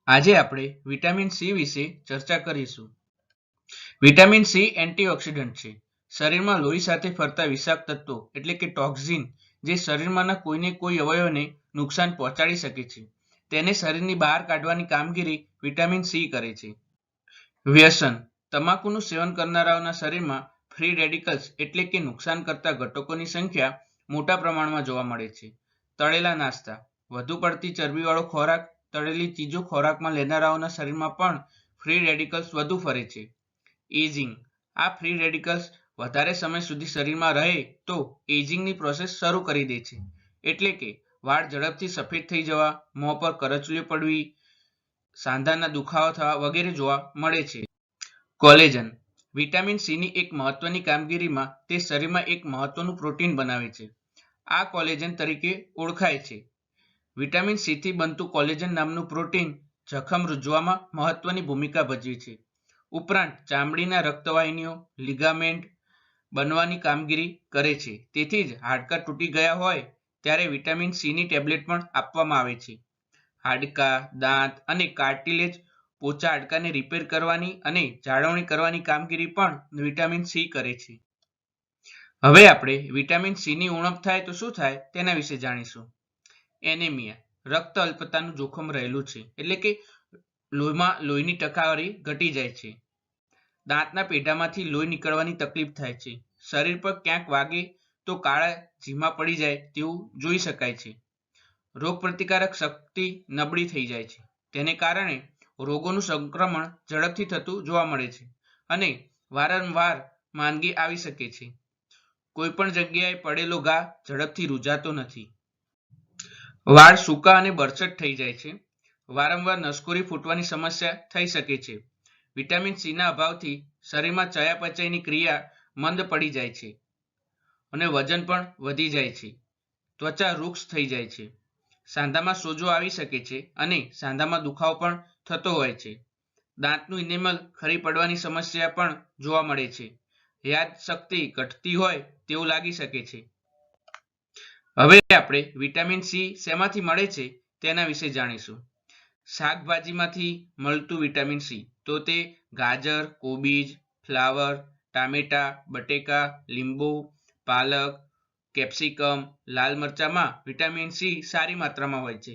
આજે આપણે vitamin C વિશે ચર્ચા કરીશું. વિટામિન સી એન્ટીઓક્સિડન્ટ છે. શરીરમાં લોહી સાથે ફરતા વિષાક્ત તત્વો એટલે કે ટોક્સિન જે શરીરમાંના કોઈને કોઈ અવયવને નુકસાન પહોંચાડી શકે છે તેને શરીરની બહાર કાઢવાની કામગીરી વિટામિન સી કરે છે. વ્યસન. તમાકુનું સેવન કરનારાઓના શરીરમાં ફ્રી રેડિકલ્સ એટલે કે નુકસાન કરતા ઘટકોની સંખ્યા મોટા પ્રમાણમાં જોવા મળે છે. તળેલા નાસ્તા. વધુ પડતી ચરબીવાળો ખોરાક, તળેલી ચીજો ખોરાકમાં લેનારાઓના શરીરમાં પણ ફ્રી રેડિકલ્સ વધુ ફરે છે. એજિંગ. આ ફ્રી રેડિકલ્સ વધારે સમય સુધી શરીરમાં રહે તો એજિંગની પ્રોસેસ શરૂ કરી દે છે, એટલે કે વાળ ઝડપથી સફેદ થઈ જવા, મોં પર કરચલીઓ પડવી, સાંધાના દુખાવા થવા વગેરે જોવા મળે છે. કોલેજન. વિટામિન સીની એક મહત્વની કામગીરીમાં તે શરીરમાં એક મહત્વનું પ્રોટીન બનાવે છે. આ કોલેજન તરીકે ઓળખાય છે. વિટામિન સીથી બનતું કોલેજન નામનું પ્રોટીન જખમ રૂઝવામાં મહત્વની ભૂમિકા ભજવે છે. ઉપરાંત ચામડીના રક્તવાહિનીઓ, લિગામેન્ટ બનવાની કામગીરી કરે છે. તેથી જ હાડકાં તૂટી ગયા હોય ત્યારે વિટામિન સીની ટેબ્લેટ પણ આપવામાં આવે છે. હાડકાં, દાંત અને કાર્ટિલેજ પોચા હાડકાને રિપેર કરવાની અને જાળવણી કરવાની કામગીરી પણ વિટામિન સી કરે છે. હવે આપણે વિટામિન સીની ઉણપ થાય તો શું થાય તેના વિશે જાણીશું. એનેમિયા. રક્ત અલ્પતાનું જોખમ રહેલું છે, એટલે કે લોહીની ટકાવારી ઘટી જાય છે. દાંતના પેઢામાંથી લોહી નીકળવાની તકલીફ થાય છે. શરીર પર ક્યાંક વાગે તો કાળા જીમા પડી જાય તેવું જોઈ શકાય છે. રોગપ્રતિકારક શક્તિ નબળી થઈ જાય છે. તેને કારણે રોગોનું સંક્રમણ ઝડપથી થતું જોવા મળે છે અને વારંવાર માંદગી આવી શકે છે. કોઈ પણ જગ્યાએ પડેલો ઘા ઝડપથી રૂઝાતો નથી. વાળ સૂકા અને બરછટ થઈ જાય છે. વારંવાર નસકોરી ફૂટવાની સમસ્યા થઈ શકે છે. વિટામિન સીના અભાવથી શરીરમાં ચયાપચયની ક્રિયા મંદ પડી જાય છે અને વજન પણ વધી જાય છે. ત્વચા રૂક્ષ થઈ જાય છે. સાંધામાં સોજો આવી શકે છે અને સાંધામાં દુખાવો પણ થતો હોય છે. દાંતનું ઇનેમલ ખરી પડવાની સમસ્યા પણ જોવા મળે છે. યાદશક્તિ ઘટતી હોય તેવું લાગી શકે છે. હવે આપણે વિટામિન સી શેમાંથી મળે છે તેના વિશે જાણીશું. શાકભાજીમાંથી મળતું વિટામિન સી તો તે ગાજર, કોબીજ, ફ્લાવર, ટામેટા, બટેકા, લીંબુ, પાલક, કેપ્સિકમ, લાલ મરચામાં વિટામિન સી સારી માત્રામાં હોય છે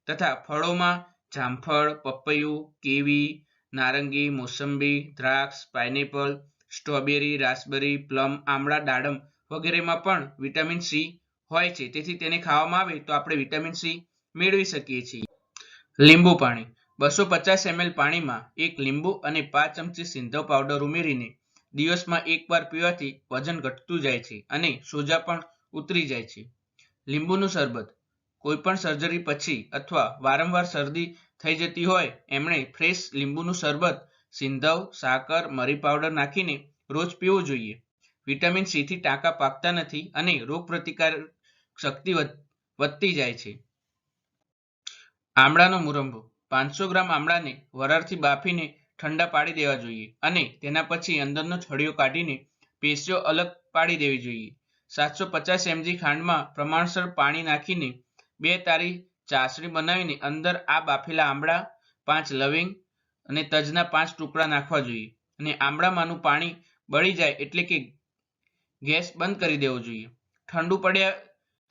તથા ફળોમાં જામફળ, પપૈયું, કેવી, નારંગી, મોસંબી, દ્રાક્ષ, પાઇનેપલ, સ્ટ્રોબેરી, રાસબેરી, પ્લમ, આમળા, દાડમ વગેરેમાં પણ વિટામિન સી હોય છે. તેથી તેને ખાવામાં આવે તો આપણે વિટામિન સી મેળવી શકીએ છીએ. લીંબુ પાણી. 250 ml પાણીમાં એક લીંબુ અને 5 ચમચી સિંધવ પાવડર ઉમેરીને દિવસમાં એકવાર પીવાથી વજન ઘટતું જાય છે અને સોજા પણ ઉતરી જાય છે. લીંબુનું શરબત. કોઈપણ સર્જરી પછી અથવા વારંવાર શરદી થઈ જતી હોય એમણે ફ્રેશ લીંબુનું શરબત સિંધવ, સાકર, મરી પાવડર નાખીને રોજ પીવું જોઈએ. વિટામિન સીથી ટાંકા પાકતા નથી અને રોગપ્રતિકારક શક્તિ વધતી જાય છે. આમળાનો મુરંબો. 500 ગ્રામ આમળાને વરાળથી બાફીને ઠંડા પાડી દેવા જોઈએ અને તેના પછી અંદરનો છળિયો કાઢીને પેશીઓ અલગ પાડી દેવી જોઈએ. 750 mg ખાંડમાં પ્રમાણસર પાણી નાખીને 2 તારી ચાસણી બનાવીને અંદર આ બાફેલા આમળા, 5 લવિંગ અને તજના 5 ટુકડા નાખવા જોઈએ અને આમળામાંનું પાણી બળી જાય એટલે કે ગેસ બંધ કરી દેવો જોઈએ. ઠંડુ પડ્યા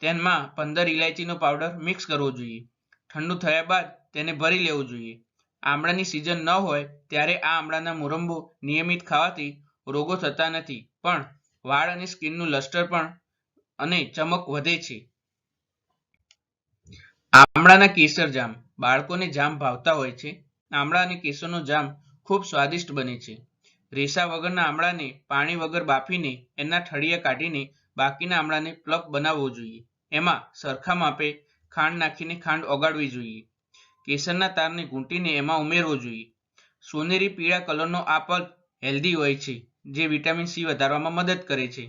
તેમાં 15 ઇલાયચીનો પાવડર મિક્સ કરવો જોઈએ. ઠંડુ થયા બાદ તેને ભરી લેવું જોઈએ. આમળાની સિઝન ન હોય ત્યારે આ આમળાના મુરંબો નિયમિત ખાવાથી રોગો થતા નથી, પણ વાળ અને સ્કિનનું લસ્ટર પણ અને ચમક વધે છે. આમળાના કેસર જામ. બાળકોને જામ ભાવતા હોય છે. આમળા અને કેસરનો જામ ખૂબ સ્વાદિષ્ટ બને છે. રેસા વગરના આમળાને પાણી વગર બાફીને એના ઠળિયા કાઢીને બાકીના આમળાને પ્લપ બનાવવો જોઈએ. એમાં સરખા માપે ખાંડ નાખીને ખાંડ ઓગાળવી જોઈએ. કેસરના તારને ઘૂંટીને એમાં ઉમેરવો જોઈએ. સોનેરી પીળા કલરનો આ પલ્પ હેલ્ધી હોય છે જે વિટામિન સી વધારવામાં મદદ કરે છે.